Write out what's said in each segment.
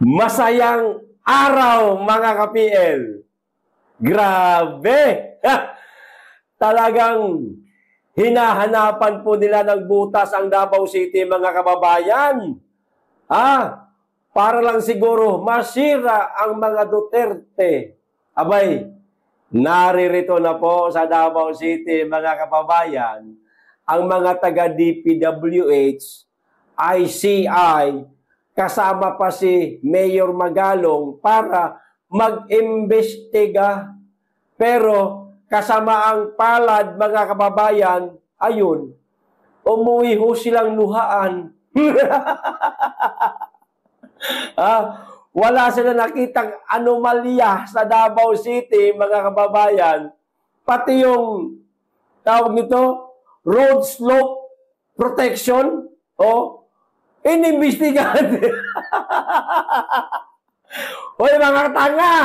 Masayang araw mga ka-PL. Grabe! Talagang hinahanapan po nila ng butas ang Davao City mga kababayan. Para lang siguro masira ang mga Duterte. Abay, naririto na po sa Davao City mga kababayan ang mga taga-DPWH, ICI, kasama pa si Mayor Magalong para mag-imbestiga. Pero kasama ang palad mga kababayan, ayun, umuwi ho silang luhaan. Wala sila nakitang anomalya sa Davao City mga kababayan. Pati yung tawag nito, road slope protection, inimbestigahan. Hoy mga tanga!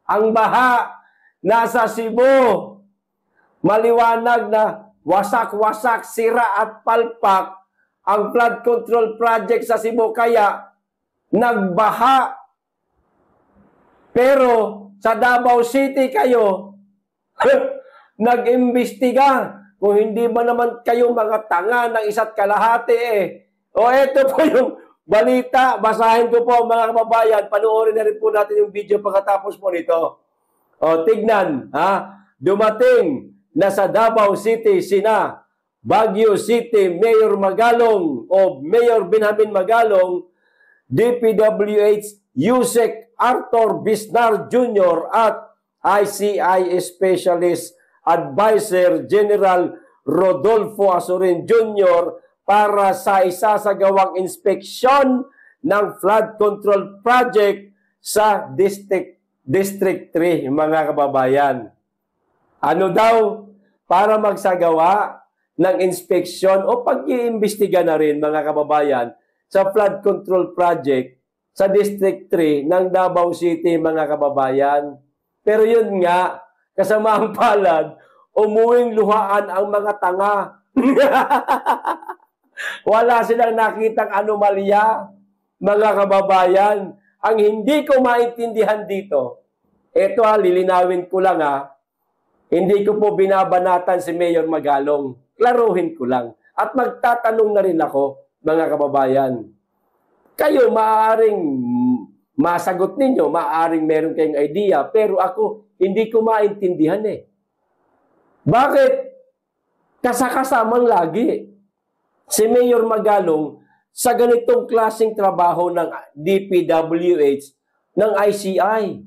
Ang baha nasa Cebu. Maliwanag na wasak-wasak, sira at palpak ang flood control project sa Cebu kaya nagbaha. Pero sa Davao City kayo nag-imbestiga. Kung hindi ba naman kayo mga tanga ng isa't kalahati ito po yung balita. Basahin ko po mga kababayan. Panoorin na rin po natin yung video pagkatapos po nito. Tignan. Dumating na sa Davao City sina Baguio City Mayor Magalong o Mayor Benjamin Magalong, DPWH Yusek Arthur Bisnar Jr. at ICI Specialist Advisor General Rodolfo Azurin Jr. para sa isasagawang inspeksyon ng flood control project sa District 3, mga kababayan. Ano daw? Para magsagawa ng inspeksyon o pag-iimbestiga na rin, mga kababayan, sa flood control project sa District 3 ng Davao City, mga kababayan. Pero yun nga, kasama ang palad, umuwing luhaan ang mga tanga. Wala silang nakitang anomalya, mga kababayan. Ang hindi ko maintindihan dito, ito lilinawin ko lang hindi ko po binabanatan si Mayor Magalong. Klaruhin ko lang. At magtatanong na rin ako, mga kababayan. Kayo maaaring masagot ninyo, maaaring meron kayong idea, pero ako hindi ko maintindihan Bakit kasakasamang lagi si Mayor Magalong sa ganitong klaseng trabaho ng DPWH, ng ICI?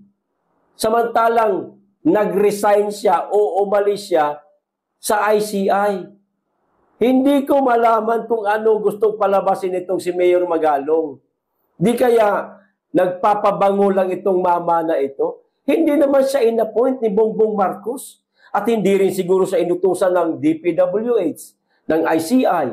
Samantalang nag-resign siya o umalis siya sa ICI. Hindi ko malaman kung ano gustong palabasin itong si Mayor Magalong. Di kaya nagpapabango lang itong mama na ito? Hindi naman siya in-appoint ni Bongbong Marcos at hindi rin siguro sa inutusan ng DPWH, ng ICI,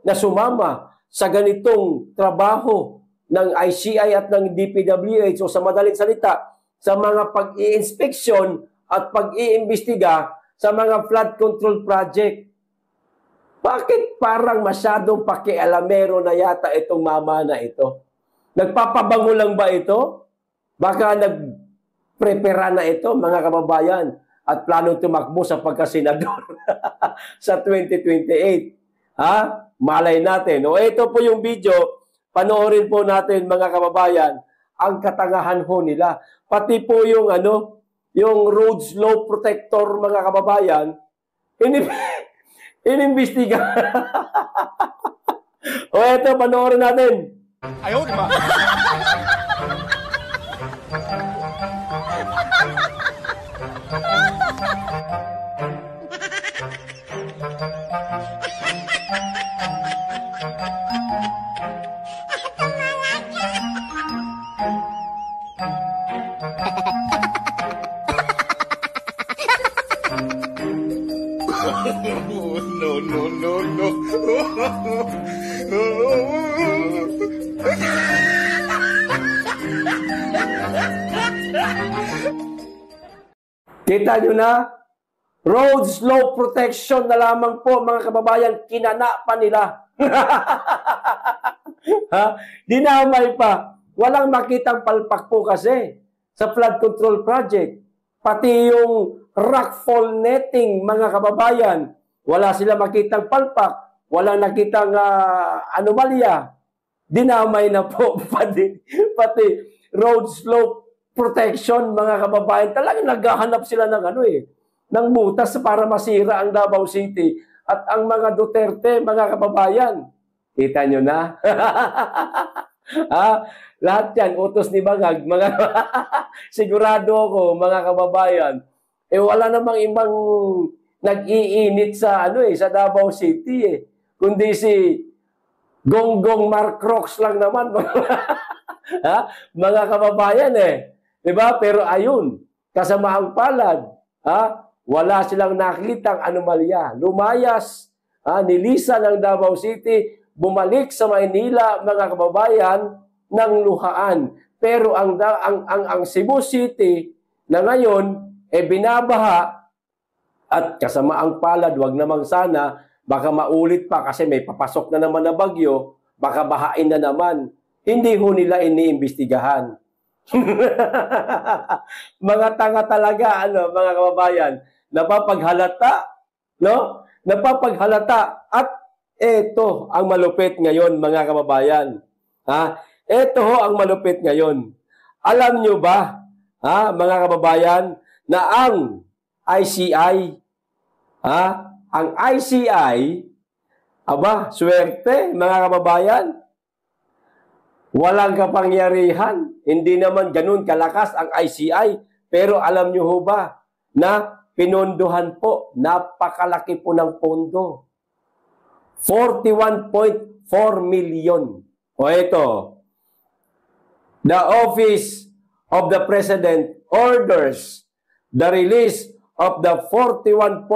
na sumama sa ganitong trabaho ng ICI at ng DPWH o sa madaling salita, sa mga pag-i-inspeksyon at pag-iimbestiga sa mga flood control project. Bakit parang masyadong pakialamero na yata itong mama na ito? Nagpapabango lang ba ito? Baka nagprepara na ito, mga kababayan, at planong tumakbo sa pagkasenador sa 2028. Malay natin. Ito po yung video. Panoorin po natin, mga kababayan, ang katangahan ho nila. Pati po yung yung road slope protector, mga kababayan, inimbestiga. Ito, panoorin natin. Ayaw, di ba? No. Kita nyo na? Road slope protection na lamang po, mga kababayan, kinana pa nila. Ha? Dinamay pa. Walang makitang palpak po kasi sa flood control project. Pati yung rockfall netting, mga kababayan, wala sila makitang palpak, walang nakitang anomalya. Dinamay na po pati road slope protection, mga kababayan. Talagang naghahanap sila ng ng butas para masira ang Davao City at ang mga Duterte, mga kababayan. Kita nyo na? Lahat yan, utos ni Bangag, mga sigurado ako, mga kababayan. Wala namang ibang nag-iinit sa sa Davao City kundi si Gonggong Mark Crooks lang naman. Mga kababayan Diba? Pero ayun, kasama ang palad, wala silang nakitang anomalya. Lumayas, nilisan ng Davao City, bumalik sa Maynila, mga kababayan, ng luhaan. Pero ang Cebu City na ngayon, binabaha at kasama ang palad, wag namang sana, baka maulit pa kasi may papasok na naman na bagyo, baka bahain na naman. Hindi ho nila iniimbestigahan. Mga tanga talaga, mga kababayan, napapaghalata, no? Napapaghalata. At ito ang malupit ngayon, mga kababayan. Ito ho ang malupit ngayon. Alam nyo ba, mga kababayan, na ang ICI, ang ICI, swerte, mga kababayan, walang kapangyarihan. Hindi naman ganun kalakas ang ICI. Pero alam nyo ho ba na pinondohan po, napakalaki po ng pondo. 41.4 million. O ito, the Office of the President orders the release of the 41.4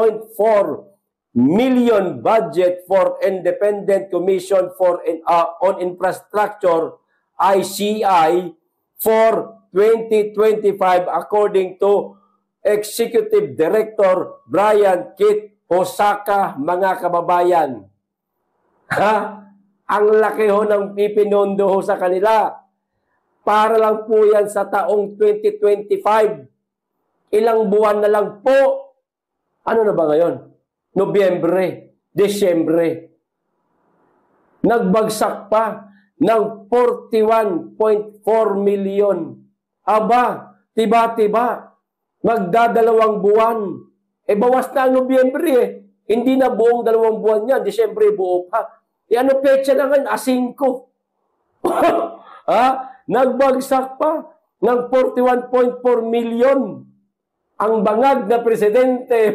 million budget for Independent Commission on Infrastructure, ICI, for 2025 according to Executive Director Brian Kit Hosaka, mga kababayan. Ang laki ho ng ipinondo ho sa kanila. Para lang po yan sa taong 2025. Ilang buwan na lang po. Ano na ba ngayon? Nobyembre, Desyembre. Nagbagsak pa ng 41.4 million. Aba, tiba-tiba, magdadalawang buwan. Bawas na ang Nobyembre Hindi na buong 2 buwan yan, Desyembre buo pa. Ano petsa na ngayon? 5. Nagbagsak pa ng 41.4 million ang bangag na presidente.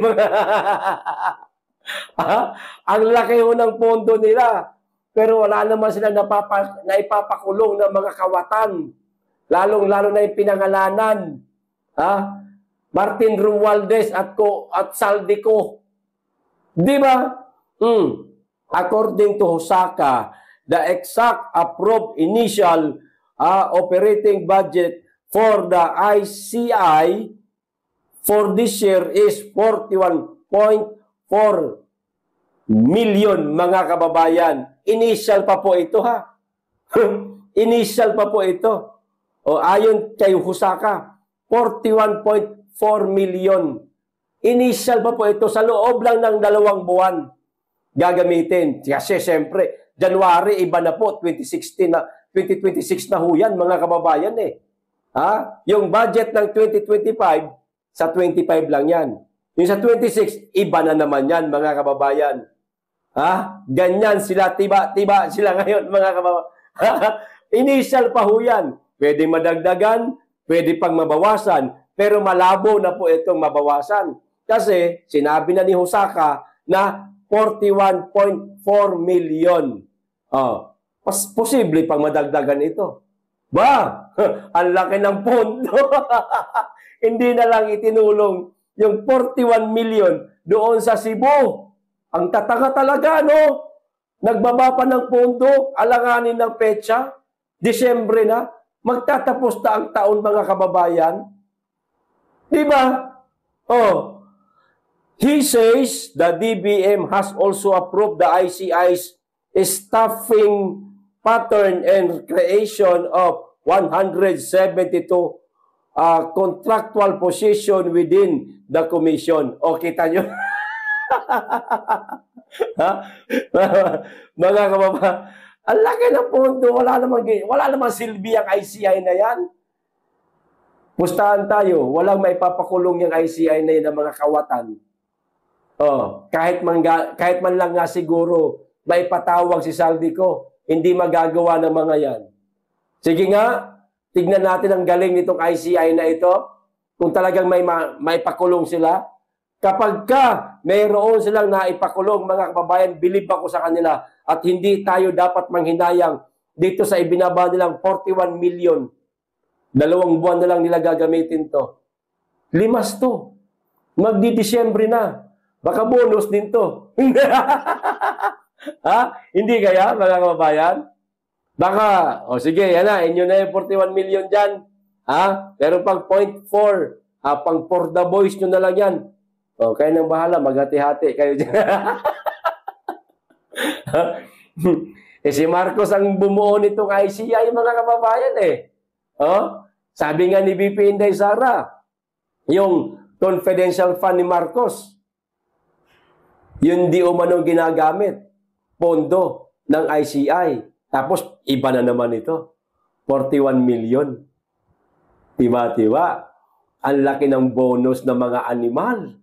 Ang laki ho ng pondo nila. Pero wala naman sila naipapakulong ng mga kawatan. Lalong-lalo na yung pinangalanan. Martin Romualdez at Saldico. Di ba? According to Hosaka, the exact approved initial operating budget for the ICI for this year is 41.4 million, mga kababayan. Initial pa po ito, Initial pa po ito. Ayon kay Hosaka, 41.4 million. Initial pa po ito sa loob lang ng 2 buwan gagamitin. Kasi siyempre, January, iba na po, 2026 na ho yan, mga kababayan Yung budget ng 2025, sa 25 lang yan. Yung sa 26, iba na naman yan, mga kababayan. Ganyan sila, tiba sila ngayon, mga kababayan. Initial pa ho yan. Pwede madagdagan, pwede pang mabawasan, pero malabo na po itong mabawasan. Kasi sinabi na ni Hosaka na 41.4 million. Posible pang madagdagan ito. Ang laki ng pondo. Hindi na lang itinulong yung 41 million doon sa Cebu. Ang tatanga talaga, no? Nagbaba pa ng pondo, alanganin ng petsa, Desyembre na, magtatapos na ang taon, mga kababayan. Di ba? He says the DBM has also approved the ICI's staffing pattern and creation of 172 contractual position within the commission. O, kita nyo? Ha? Mga kababa, ang laki ng pondo, wala namang silbi ang ICI na yan. Pustahan tayo, walang maipapakulong yung ICI na yan ng mga kawatan. Oh, kahit man lang nga siguro maipatawag si Saldico, hindi magagawa ng mga yan. Sige nga, tignan natin ang galing nitong ICI na ito. Kung talagang maipakulong sila, kapag ka mayroon silang naipakulong, mga kababayan, believe ako sa kanila at hindi tayo dapat manghinayang dito sa ibinaba nilang 41 million. 2 buwan na lang nila gagamitin to. Limas to. Magdi-Disyembre na. Baka bonus din to. Ha? Hindi kaya, mga kababayan? Baka, o sige, yan na, inyo na yung 41 million dyan. Ha? Pero pag 0.4, pang for the boys nyo na lang yan. O, kayo nang bahala, maghati-hati kayo dyan. Si Marcos ang bumuo nitong ICI, mga kababayan eh. Oh, sabi nga ni VP Inday Sara, yung confidential fund ni Marcos, yun di umano ginagamit, pondo ng ICI. Tapos, iba na naman ito. 41 million. Tiba-tiba, ang laki ng bonus ng mga animal.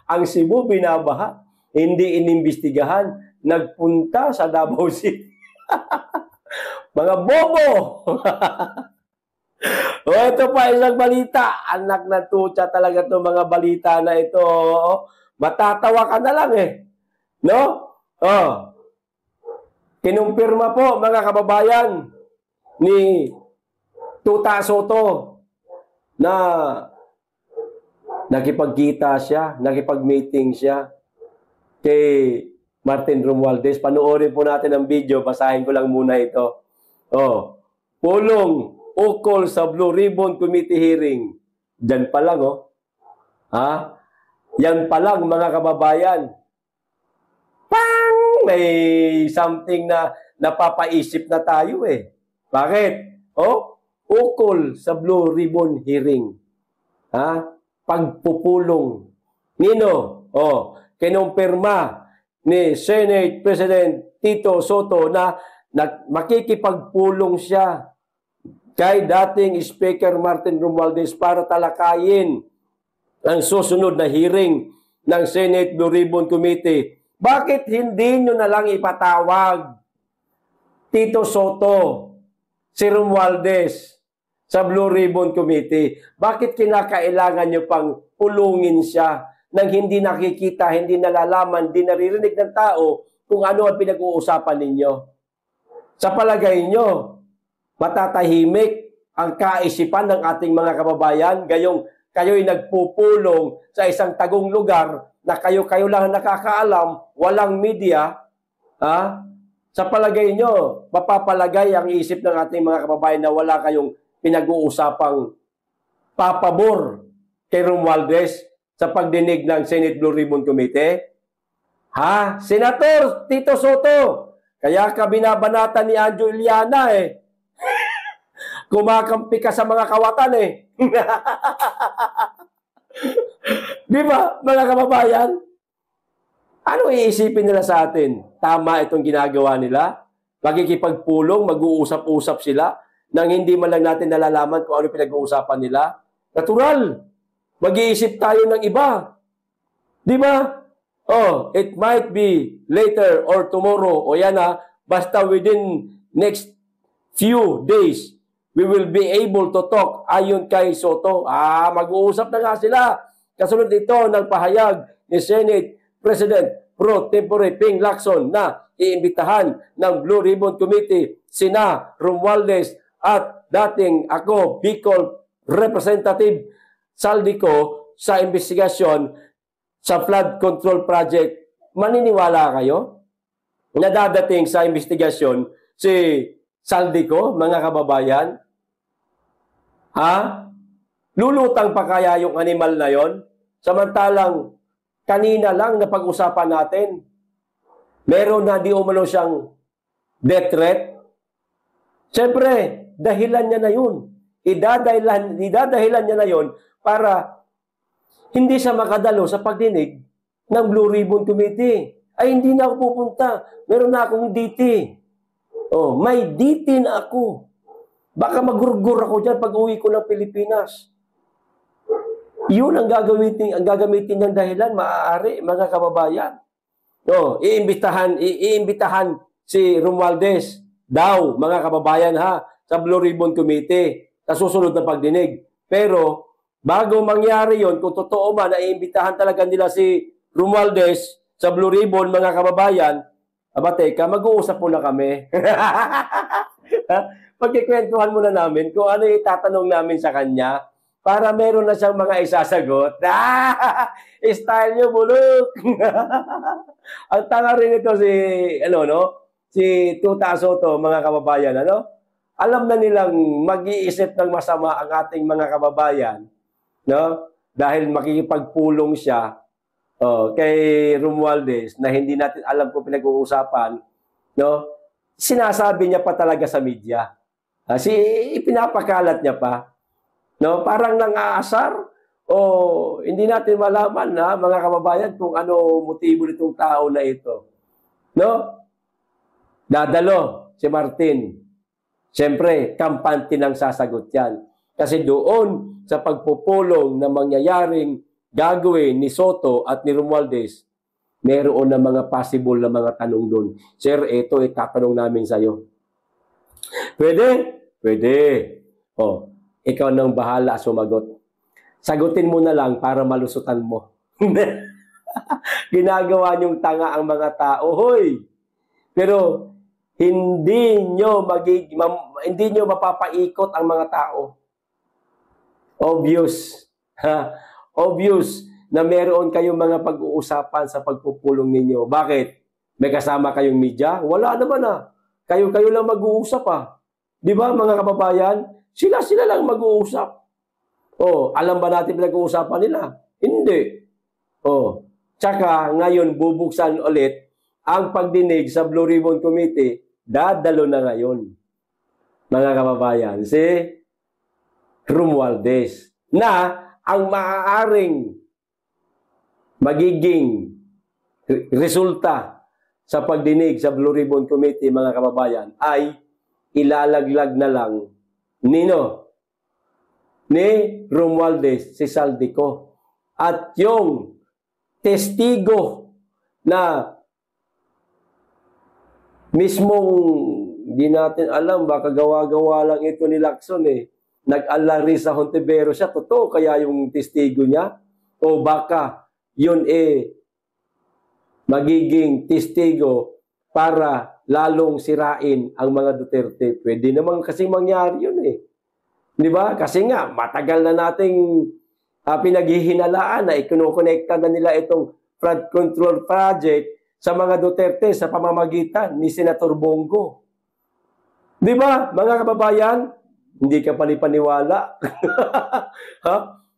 Ang Cebu binabaha, hindi inimbestigahan, nagpunta sa Davao City. Mga bobo! O, ito pa isang balita. Anak na tutsa talaga itong mga balita na ito. Matatawa ka na lang eh. No? Oh. Kinumpirma po, mga kababayan, ni Tuta Soto na nakipagkita siya, nakipag-meeting siya kay Martin Romualdez. Panoorin po natin ang video. Basahin ko lang muna ito. Oh, pulong ukol sa Blue Ribbon Committee hearing. Diyan pa lang, oh. Ha? Yan pa lang, mga kababayan. Pang! May something na napapaisip na tayo, eh. Bakit? Oh, ukol sa Blue Ribbon hearing. Ha? Pagpupulong. Nino? Oh, kinumpirma ni Senate President Tito Soto na makikipagpulong siya kay dating Speaker Martin Romualdez para talakayin ang susunod na hearing ng Senate Blue Ribbon Committee. Bakit hindi nyo na lang ipatawag Tito Soto, si Romualdez sa Blue Ribbon Committee? Bakit kinakailangan nyo pang pulungin siya nang hindi nakikita, hindi nalalaman, hindi naririnig ng tao kung ano ang pinag-uusapan ninyo? Sa palagay nyo, matatahimik ang kaisipan ng ating mga kababayan gayong kayo'y nagpupulong sa isang tagong lugar na kayo lang nakakaalam, walang media, ha? Sa palagay nyo, mapapalagay ang isip ng ating mga kababayan na wala kayong pinag-uusapang papabor kay Romualdez sa pagdinig ng Senate Blue Ribbon Committee? Ha? Senator Tito Soto, kaya ka binabanatan ni Anjo Iliana eh. Kumakampi ka sa mga kawatan eh. Di ba, mga kababayan? Ano iisipin nila sa atin? Tama itong ginagawa nila? Magkikipagpulong, mag-uusap-usap sila nang hindi man lang natin nalalaman kung ano pinag-uusapan nila? Natural. Mag-iisip tayo ng iba. Di ba? Oh, it might be later or tomorrow. O yan ha, basta within next few days, we will be able to talk ayon kay Soto. Mag-uusap na nga sila. Kasunod ito ng pahayag ni Senate President Pro Tempore Ping Lacson na iimbitahan ng Blue Ribbon Committee sina Romualdez at dating ako, Bicol Representative Saldico sa investigasyon sa flood control project. Maniniwala kayo na dadating sa investigasyon si Saldico, mga kababayan? Ha? Lulutang pa kaya yung animal na yon? Samantalang kanina lang na pag-usapan natin, Meron na di umano siyang death threat. Siyempre, dahilan niya na yun. Idadahilan niya na yun para hindi siya makadalo sa pagdinig ng Blue Ribbon Committee. Ay, hindi na ako pupunta. Meron na akong DT. Oh, may DT na ako. Baka magurgur ako dyan pag uwi ko ng Pilipinas. Yun ang gagamitin ng dahilan, maaari, mga kababayan. No, iimbitahan si Romualdez daw, mga kababayan ha, sa Blue Ribbon Committee sa susunod na pagdinig. Pero, bago mangyari yon, kung totoo man na iimbitahan talaga nila si Romualdez sa Blue Ribbon, mga kababayan, teka, mag-uusap muna kami. Pagkikwentuhan muna namin kung ano yung itatanong namin sa kanya para meron na siyang mga isasagot. Style niyo, bulok! Ang tanga rin ito si Tuta Soto, mga kababayan, alam na nilang mag-iisip ng masama ang ating mga kababayan, dahil makikipagpulong siya kay Romualdez na hindi natin alam kung pinag-uusapan, sinasabi niya pa talaga sa media. Ipinapakalat niya pa. Parang nang-aasar o hindi natin malaman mga kababayan kung ano motibo nitong tao na ito. Dadalo si Martin. Siyempre, kampante ng sasagot yan. Kasi doon sa pagpupulong na mangyayaring gagawin ni Soto at ni Romualdez, meron na mga possible na mga tanong doon. Sir, ito itatanong namin sa'yo. Pwede? Pwede. Ikaw nang bahala sumagot. Sagutin mo na lang para malusutan mo. Ginagawa niyong tanga ang mga tao. Hoy! Pero hindi nyo mapapaikot ang mga tao. Obvious. Obvious na meron kayong mga pag-uusapan sa pagpupulong ninyo. Bakit? May kasama kayong media? Wala naman Kayo-kayo lang mag-uusap Di ba, mga kababayan? Sila lang mag-uusap. Alam ba natin pinag-uusapan nila? Hindi. Tsaka ngayon bubuksan ulit ang pagdinig sa Blue Ribbon Committee. Dadalo na ngayon, mga kababayan, si Romualdez na ang maaaring magiging resulta sa pagdinig sa Blue Ribbon Committee, mga kababayan, ay ilalaglag na lang ni Romualdez si Saldico. At yung testigo na mismong hindi natin alam, baka gawa-gawa lang ito ni Lacson nag-alari sa Hontiveros siya, totoo kaya yung testigo niya? O baka yun magiging testigo para lalong sirain ang mga Duterte. Pwede naman kasi mangyari yun Di ba? Kasi nga, matagal na nating pinaghihinalaan na ikunokonekta na nila itong flood control project sa mga Duterte sa pamamagitan ni Senator Bongo. Di ba, mga kababayan? Hindi ka panipaniwala.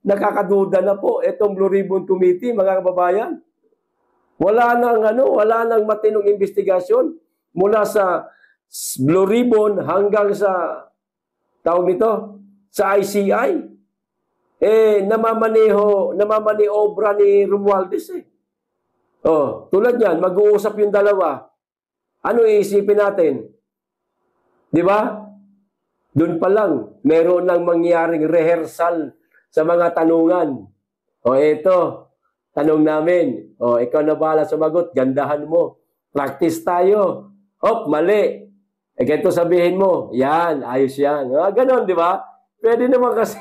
Nakakaduda na po itong Blue Ribbon Committee, mga kababayan. Wala nang matinong investigasyon mula sa Blue Ribbon hanggang sa sa ICI. Namamaniobra ni Romualdez tulad yan, mag-uusap yung dalawa. Ano iisipin natin? Di ba? Doon pa lang, meron nang mangyaring rehearsal sa mga tanungan. Ito, tanong namin. Ikaw na bahala sumagot, gandahan mo. Practice tayo. Mali. Ganito sabihin mo, yan, ayos yan. Ganon, di ba? Pwede naman kasi.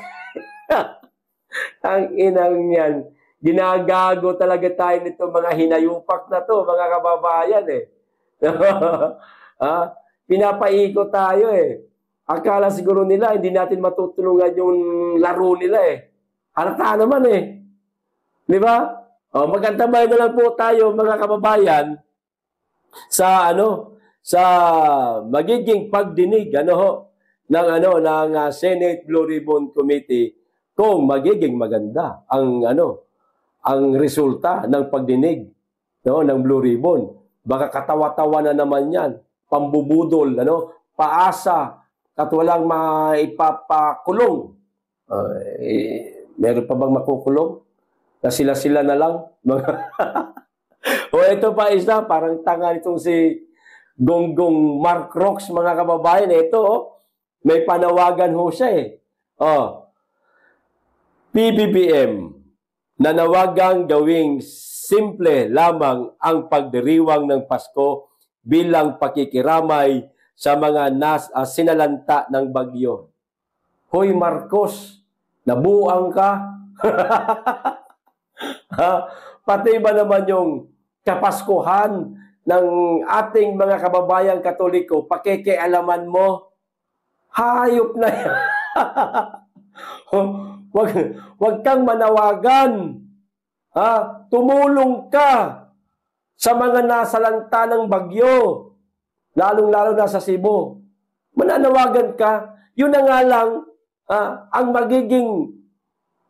Ang inang yan. Ginagago talaga tayo nito mga hinayupak na to, mga kababayan Pinapaikot tayo Akala siguro nila hindi natin matutulungan yung laro nila Halata naman Di ba? Magantabay na lang po tayo, mga kababayan, sa sa magiging pagdinig ng Senate Blue Ribbon Committee kung magiging maganda ang resulta ng pagdinig ng Blue Ribbon. baka katawa-tawa na naman yan. Pambubudol, paasa, at walang maipapakulong. Meron pa bang makukulong? Na sila-sila na lang? O ito pa isa, parang tanga itong si Gonggong Mark Rox, mga kababayan. Ito, may panawagan ho siya eh. PBBM, nanawagang gawing simple lamang ang pagdiriwang ng Pasko bilang pakikiramay sa mga sinalanta ng bagyo. Hoy Marcos, nabuang ka? Pati ba naman yung kapaskuhan ng ating mga kababayang Katoliko, pakikialaman mo? Hayop na yan. Wag kang manawagan. Tumulong ka sa mga nasalanta ng bagyo. Lalong-lalo na sa Cebu. Mananawagan ka. Yun na nga lang ang magiging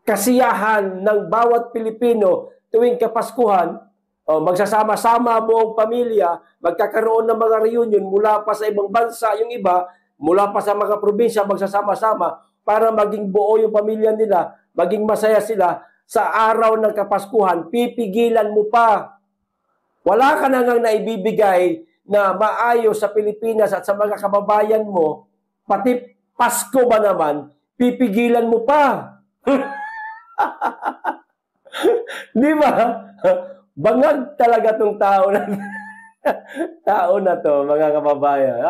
kasiyahan ng bawat Pilipino tuwing Kapaskuhan. Magsasama-sama buong pamilya, magkakaroon ng mga reunion mula pa sa ibang bansa, yung iba, mula pa sa mga probinsya, magsasama-sama para maging buo yung pamilya nila, maging masaya sila sa araw ng Kapaskuhan. Pipigilan mo pa. Wala ka na ngang naibibigay na maayos sa Pilipinas at sa mga kababayan mo, pati Pasko ba naman, pipigilan mo pa. Di ba? Bangag talaga tong tao na to, mga kababayan.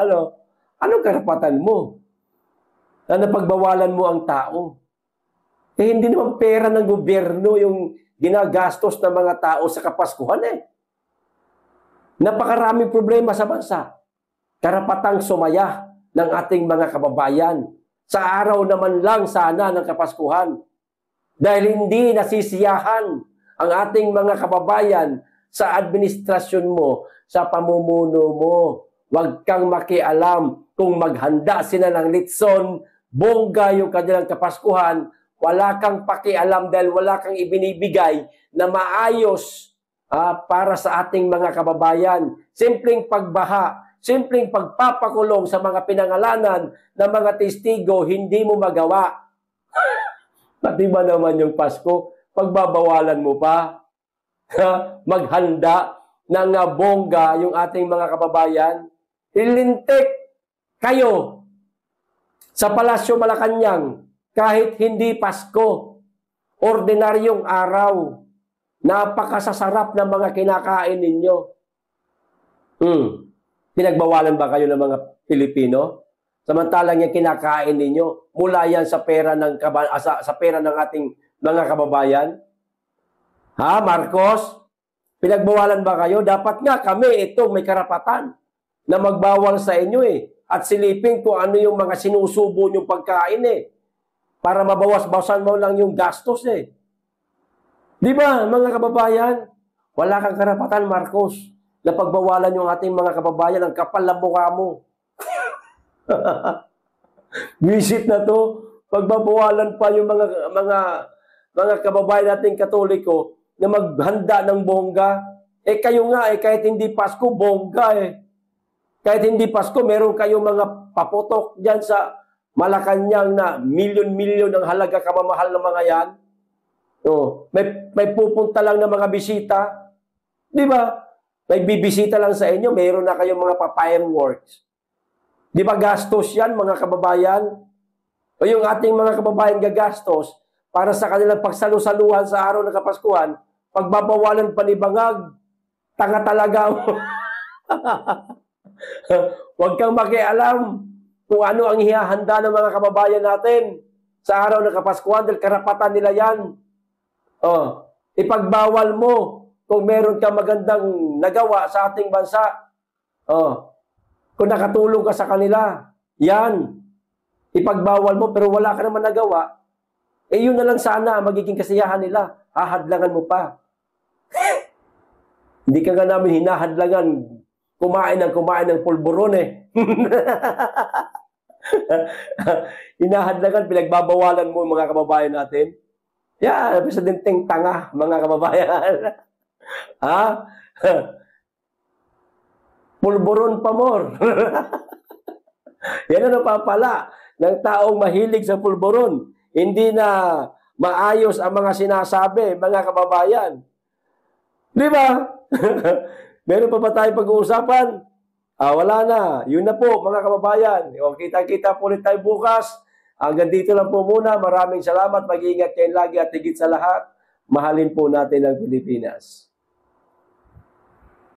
Anong karapatan mo? Na napagbawalan mo ang tao? Hindi naman pera ng gobyerno yung ginagastos ng mga tao sa Kapaskuhan eh. Napakaraming problema sa bansa. Karapatang sumaya ng ating mga kababayan sa araw naman lang sana ng Kapaskuhan. Dahil hindi nasisiyahan ang ating mga kababayan sa administrasyon mo, sa pamumuno mo. Huwag kang makialam kung maghanda sila ng litson, bongga yung kanilang Kapaskuhan, wala kang pakialam dahil wala kang ibinibigay na maayos para sa ating mga kababayan. Simpleng pagbaha, simpleng pagpapakulong sa mga pinangalanan ng mga testigo, hindi mo magawa. Pati ba naman yung Pasko, pagbabawalan mo pa? Maghanda ng bongga yung ating mga kababayan? Ilintik kayo sa Palasyo Malacanang kahit hindi Pasko, ordinaryong araw. Napakasasarap ng mga kinakain ninyo. Pinagbawalan ba kayo ng mga Pilipino? Samantalang yung kinakain ninyo, mula yan sa pera ng ating mga kababayan? Marcos? Pinagbawalan ba kayo? Dapat nga kami, may karapatan na magbawal sa inyo eh. At silipin kung ano yung mga sinusubo nyong pagkain eh. Para mabawas-bawasan mo lang yung gastos eh. Di ba, mga kababayan? Wala kang karapatan, Marcos, na pagbawalan yung ating mga kababayan, ang kapal na mukha mo. Visit na to, pagbabawalan pa yung mga kababayan nating Katoliko na maghanda ng bongga. Kayo nga kahit hindi Pasko, bongga eh. Kahit hindi Pasko, meron kayong mga paputok dyan sa Malacanang na milyon-milyon ang halaga kamamahal ng mga yan. May pupunta lang ng mga bisita. Di ba? May bibisita lang sa inyo, meron na kayong mga fireworks. Di ba gastos yan, mga kababayan? O yung ating mga kababayan gagastos para sa kanilang pagsalusaluhan sa araw ng Kapaskuhan, pagbabawalan pa ni Bangag, tanga talaga mo. Huwag kang makialam kung ano ang ihahanda ng mga kababayan natin sa araw ng Kapaskuhan dahil karapatan nila yan. Ipagbawal mo kung meron kang magandang nagawa sa ating bansa. Kung nakatulong ka sa kanila, yan. Ipagbawal mo pero wala ka naman nagawa, yun na lang sana magiging kasiyahan nila. Hahadlangan mo pa. Hindi ka nga namin hinahadlangan kumain ng pulburon eh. Hinahadlangan, pinagbabawalan mo mga kababayan natin. Presidenteng tanga, mga kababayan. pulburon pa more. Yan ang napapala ng taong mahilig sa pulburon. Hindi na maayos ang mga sinasabi, mga kababayan. Di ba? Meron pa ba tayong pag-uusapan? Wala na. Yun na po, mga kababayan. O, kita-kita po ulit tayo bukas. Hanggang dito lang po muna. Maraming salamat. Mag-iingat kayo lagi at higit sa lahat. Mahalin po natin ang Pilipinas.